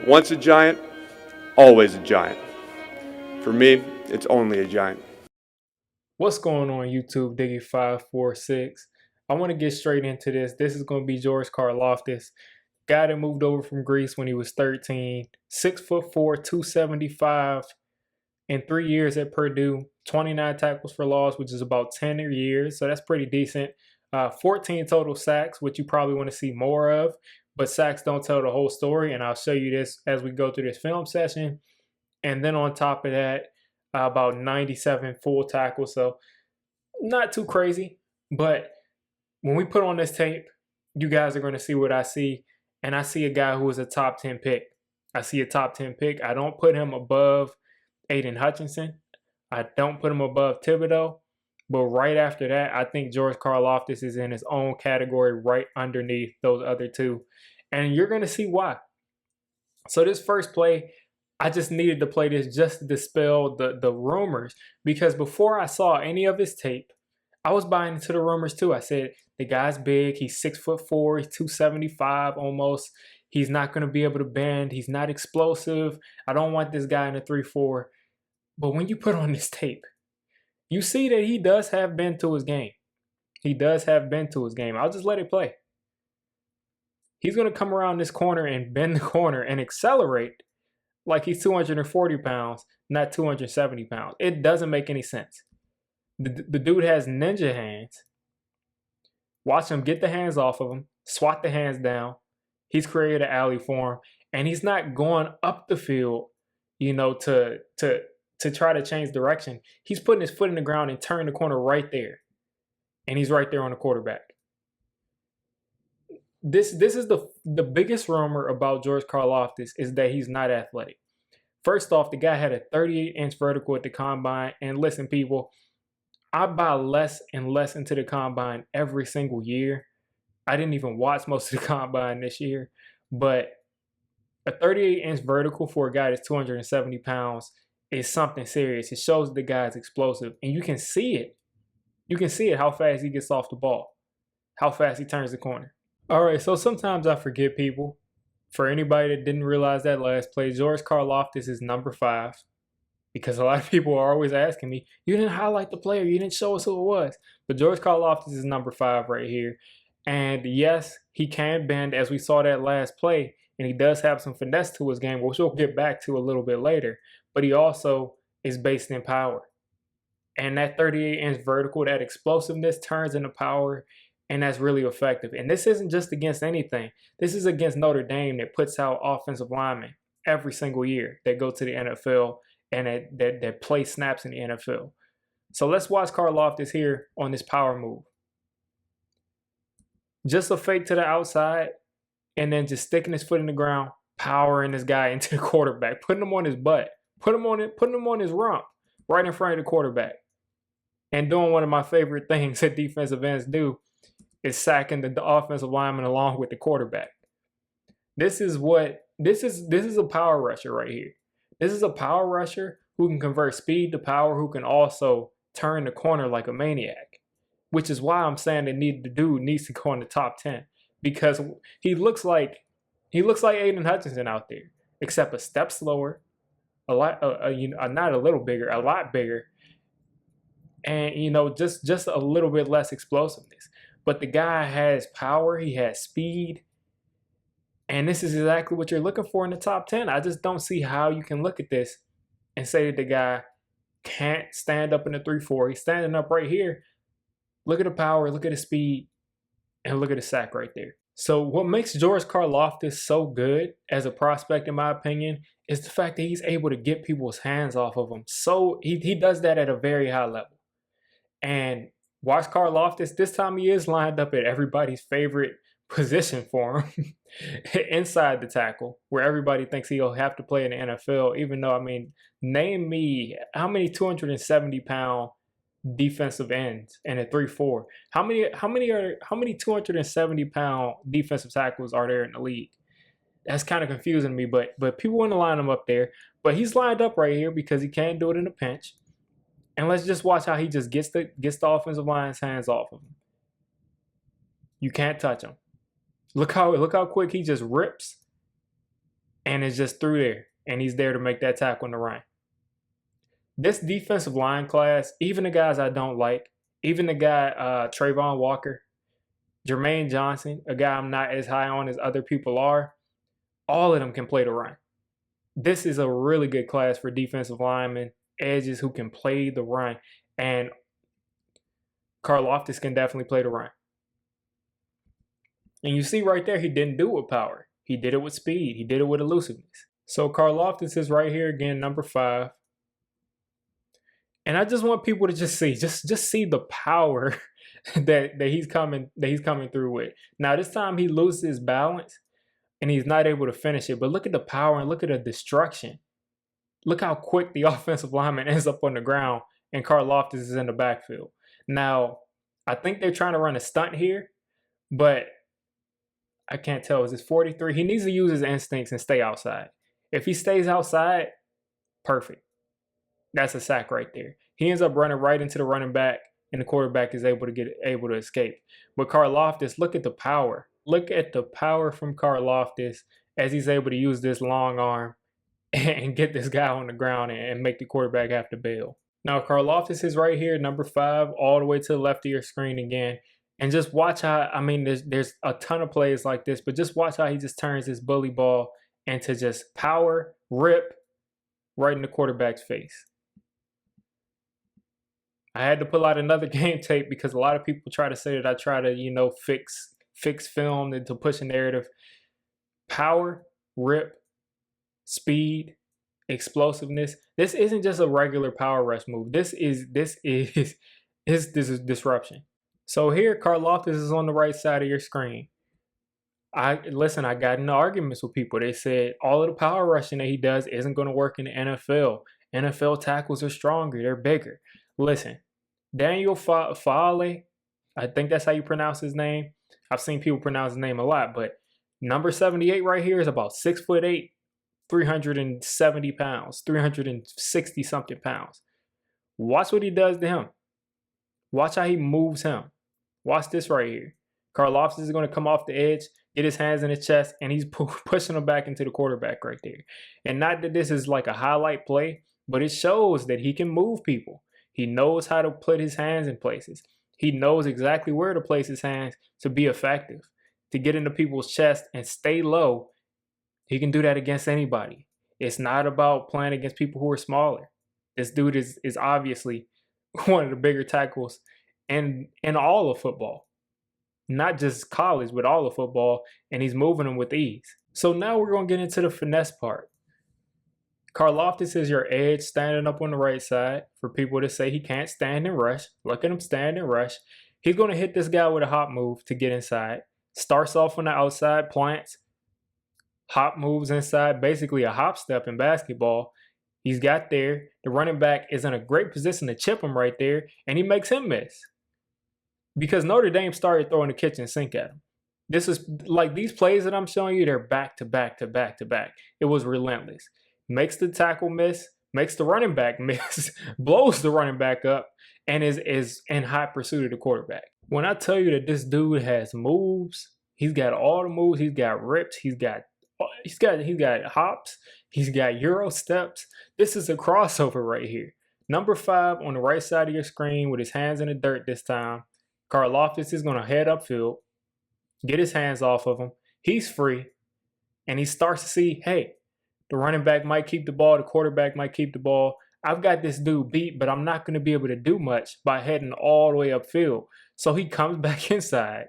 Once a giant, always a giant. For me, it's only a giant. What's going on YouTube, Diggy546? I want to get straight into this. This is going to be George Karlaftis, guy that moved over from Greece when he was 13, 6'4", 275, in 3 years at Purdue, 29 tackles for loss, which is about 10 a year, so that's pretty decent. 14 total sacks, which you probably want to see more of, but sacks don't tell the whole story, and I'll show you this as we go through this film session. And then on top of that, about 97 full tackles, so not too crazy. But when we put on this tape, you guys are going to see what I see, and I see a guy who is a top 10 pick. I see a top 10 pick. I don't put him above Aiden Hutchinson. I don't put him above Thibodeau. But right after that, I think George Karlaftis is in his own category right underneath those other two. And you're going to see why. So this first play, I just needed to play this just to dispel the rumors, because before I saw any of his tape, I was buying into the rumors too. I said, the guy's big, he's 6'4", he's 275 almost. He's not going to be able to bend. He's not explosive. I don't want this guy in a 3-4. But when you put on this tape, you see that he does have bend to his game. He does have bend to his game. I'll just let it play. He's going to come around this corner and bend the corner and accelerate like he's 240 pounds, not 270 pounds. It doesn't make any sense. The dude has ninja hands. Watch him get the hands off of him, swat the hands down. He's created an alley for him, and he's not going up the field, to try to change direction. He's putting his foot in the ground and turning the corner right there, and he's right there on the quarterback. This is the biggest rumor about George Karlaftis, is that he's not athletic. First off, the guy had a 38-inch vertical at the combine, and listen, people, I buy less and less into the combine every single year. I didn't even watch most of the combine this year, but a 38-inch vertical for a guy that's 270 pounds is something serious. It shows the guy's explosive, and you can see it. You can see it, how fast he gets off the ball, how fast he turns the corner. All right, so sometimes I forget, people. For anybody that didn't realize that last play, George Karlaftis is number 5, because a lot of people are always asking me, you didn't highlight the player, you didn't show us who it was. But George Karlaftis is number 5 right here. And yes, he can bend, as we saw that last play, and he does have some finesse to his game, which we'll get back to a little bit later. But he also is based in power. And that 38-inch vertical, that explosiveness turns into power, and that's really effective. And this isn't just against anything. This is against Notre Dame, that puts out offensive linemen every single year that go to the NFL and that play snaps in the NFL. So let's watch Karlaftis here on this power move. Just a fake to the outside, and then just sticking his foot in the ground, powering this guy into the quarterback, putting him on his butt, putting him on his rump, right in front of the quarterback. And doing one of my favorite things that defensive ends do, is sacking the offensive lineman along with the quarterback. This is a power rusher right here. This is a power rusher who can convert speed to power, who can also turn the corner like a maniac, which is why I'm saying the dude needs to go in the top 10, because he looks like Aiden Hutchinson out there, except a step slower, a lot, not a little bigger, a lot bigger, and just a little bit less explosiveness. But the guy has power, he has speed, and this is exactly what you're looking for in the top 10. I just don't see how you can look at this and say that the guy can't stand up in the 3-4. He's standing up right here. Look at the power, look at the speed, and look at the sack right there. So what makes George Karlaftis so good as a prospect, in my opinion, is the fact that he's able to get people's hands off of him. So he does that at a very high level. And watch Karlaftis, this time he is lined up at everybody's favorite position for him, inside the tackle, where everybody thinks he'll have to play in the NFL, even though, name me how many 270-pound defensive ends in a 3-4. How many 270-pound defensive tackles are there in the league? That's kind of confusing me, but people want to line him up there. But he's lined up right here because he can do it in a pinch. And let's just watch how he just gets the offensive line's hands off of him. You can't touch him. Look how quick he just rips and is just through there, and he's there to make that tackle in the run. This defensive line class, even the guys I don't like, even the guy Trayvon Walker, Jermaine Johnson, a guy I'm not as high on as other people are, all of them can play the run. This is a really good class for defensive linemen, edges who can play the run, and Karlaftis can definitely play the run. And you see right there, he didn't do it with power. He did it with speed. He did it with elusiveness. So Karlaftis is right here again, number 5. And I just want people to just see the power that he's coming through with. Now this time he loses his balance and he's not able to finish it. But look at the power and look at the destruction. Look how quick the offensive lineman ends up on the ground and Karlaftis is in the backfield. Now, I think they're trying to run a stunt here, but I can't tell. Is this 43? He needs to use his instincts and stay outside. If he stays outside, perfect. That's a sack right there. He ends up running right into the running back, and the quarterback is able to escape. But Karlaftis, look at the power. Look at the power from Karlaftis as he's able to use this long arm and get this guy on the ground and make the quarterback have to bail. Now Karlaftis is right here, number 5, all the way to the left of your screen again. And just watch how, I mean, there's a ton of plays like this, but just watch how he just turns this bully ball into just power, rip, right in the quarterback's face. I had to pull out another game tape because a lot of people try to say that I try to, fix film and to push a narrative. Power, rip, speed, explosiveness. This isn't just a regular power rush move. This is disruption. So here, Karlaftis is on the right side of your screen. I got into arguments with people. They said all of the power rushing that he does isn't going to work in the NFL. NFL tackles are stronger. They're bigger. Listen, Daniel Fale, I think that's how you pronounce his name. I've seen people pronounce his name a lot, but number 78 right here is about 6'8", 370 pounds, 360 something pounds. Watch what he does to him. Watch how he moves him. Watch this right here. Karlaftis is going to come off the edge, get his hands in his chest, and he's pushing him back into the quarterback right there. And not that this is like a highlight play, but it shows that he can move people. He knows how to put his hands in places. He knows exactly where to place his hands to be effective, to get into people's chest and stay low. He can do that against anybody. It's not about playing against people who are smaller. This dude is obviously one of the bigger tackles in all of football. Not just college, but all of football, and he's moving them with ease. So now we're going to get into the finesse part. Karlaftis is your edge standing up on the right side for people to say he can't stand and rush. Look at him stand and rush. He's going to hit this guy with a hop move to get inside. Starts off on the outside, plants, hop moves inside, basically a hop step in basketball. He's got there. The running back is in a great position to chip him right there, and he makes him miss. Because Notre Dame started throwing the kitchen sink at him. This is like these plays that I'm showing you, they're back to back to back to back. It was relentless. Makes the tackle miss, makes the running back miss, blows the running back up, and is in hot pursuit of the quarterback. When I tell you that this dude has moves, he's got all the moves, he's got rips, he's got hops, he's got Euro steps. This is a crossover right here. Number 5 on the right side of your screen with his hands in the dirt this time. Karlaftis is going to head upfield, get his hands off of him. He's free, and he starts to see, hey, the running back might keep the ball, the quarterback might keep the ball. I've got this dude beat, but I'm not going to be able to do much by heading all the way upfield. So he comes back inside,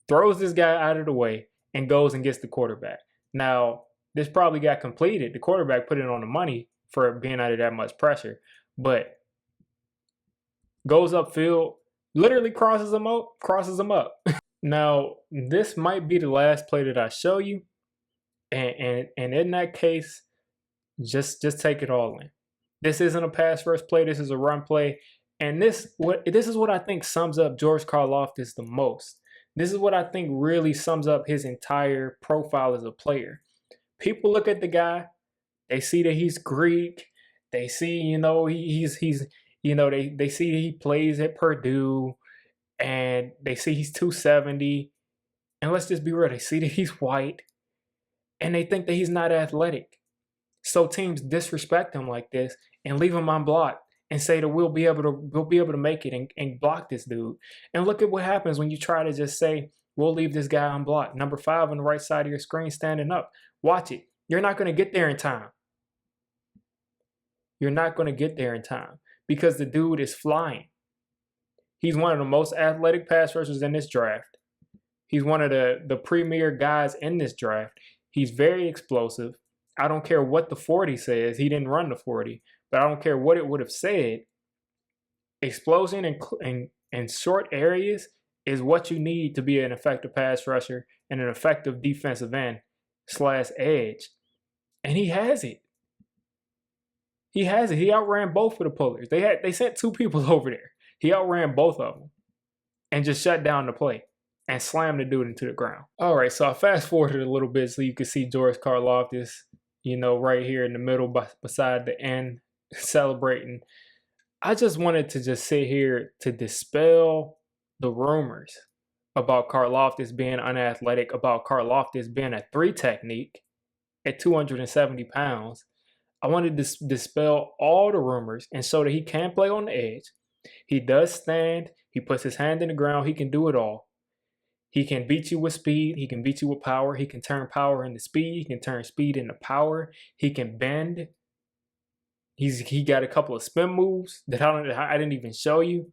throws this guy out of the way, and goes and gets the quarterback. Now, this probably got completed. The quarterback put it on the money for being under that much pressure, but goes upfield, literally crosses him up. Now, this might be the last play that I show you. And in that case, just take it all in. This isn't a pass rush play. This is a run play. And this is what I think sums up George Karlaftis the most. This is what I think really sums up his entire profile as a player. People look at the guy, they see that he's Greek. They see, he's they see that he plays at Purdue, and they see he's 270. And let's just be real, they see that he's white. and they think that he's not athletic. So teams disrespect him like this and leave him unblocked and say that we'll be able to make it and block this dude. And look at what happens when you try to just say, we'll leave this guy unblocked. Number 5 on the right side of your screen standing up. Watch it. You're not going to get there in time. You're not going to get there in time because the dude is flying. He's one of the most athletic pass rushers in this draft. He's one of the premier guys in this draft. He's very explosive. I don't care what the 40 says. He didn't run the 40, but I don't care what it would have said. Explosion in short areas is what you need to be an effective pass rusher and an effective defensive end / edge. And he has it. He has it. He outran both of the pullers. They sent 2 people over there. He outran both of them and just shut down the play and slammed the dude into the ground. All right, so I fast forwarded a little bit so you can see George Karlaftis, right here in the middle beside the end celebrating. I just wanted to just sit here to dispel the rumors about Karlaftis being unathletic, about Karlaftis being a 3 technique at 270 pounds. I wanted to dispel all the rumors and show that he can play on the edge. He does stand. He puts his hand in the ground. He can do it all. He can beat you with speed. He can beat you with power. He can turn power into speed. He can turn speed into power. He can bend. He got a couple of spin moves that I didn't even show you.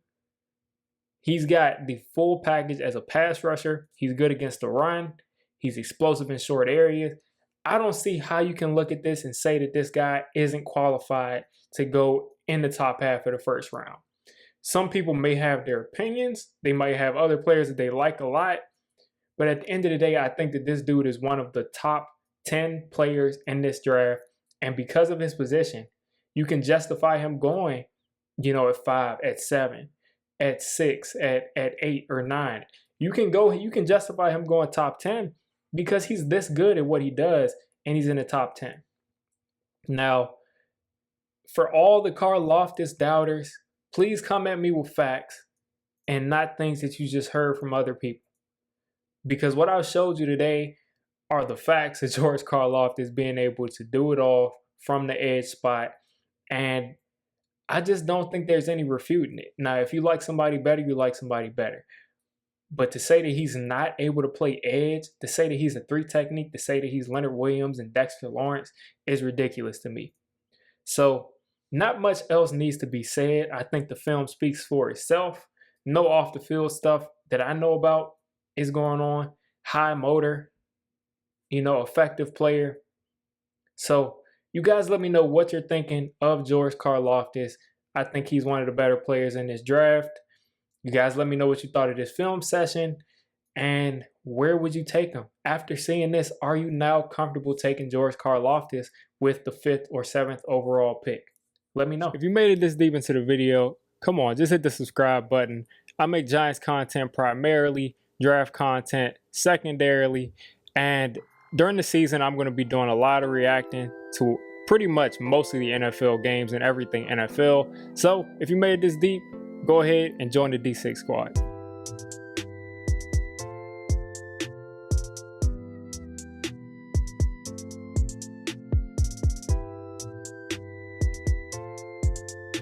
He's got the full package as a pass rusher. He's good against the run. He's explosive in short areas. I don't see how you can look at this and say that this guy isn't qualified to go in the top half of the first round. Some people may have their opinions. They might have other players that they like a lot. But at the end of the day, I think that this dude is one of the top 10 players in this draft. And because of his position, you can justify him going, at 5, at 7, at 6, at 8 or 9. You can justify him going top 10 because he's this good at what he does and he's in the top 10. Now, for all the Karlaftis doubters, please come at me with facts and not things that you just heard from other people. Because what I showed you today are the facts of George Karlaftis being able to do it all from the edge spot. And I just don't think there's any refuting it. Now, if you like somebody better, you like somebody better. But to say that he's not able to play edge, to say that he's a 3 technique, to say that he's Leonard Williams and Dexter Lawrence is ridiculous to me. So not much else needs to be said. I think the film speaks for itself. No off the field stuff that I know about is going on. High motor, effective player. So you guys let me know what you're thinking of George Karlaftis. I think he's one of the better players in this draft. You guys let me know what you thought of this film session and where would you take him? After seeing this, are you now comfortable taking George Karlaftis with the 5th or 7th overall pick? Let me know. If you made it this deep into the video, come on, just hit the subscribe button. I make Giants content primarily, draft content secondarily, and during the season, I'm going to be doing a lot of reacting to pretty much most of the NFL games and everything NFL. So if you made it this deep, go ahead and join the D6 squad.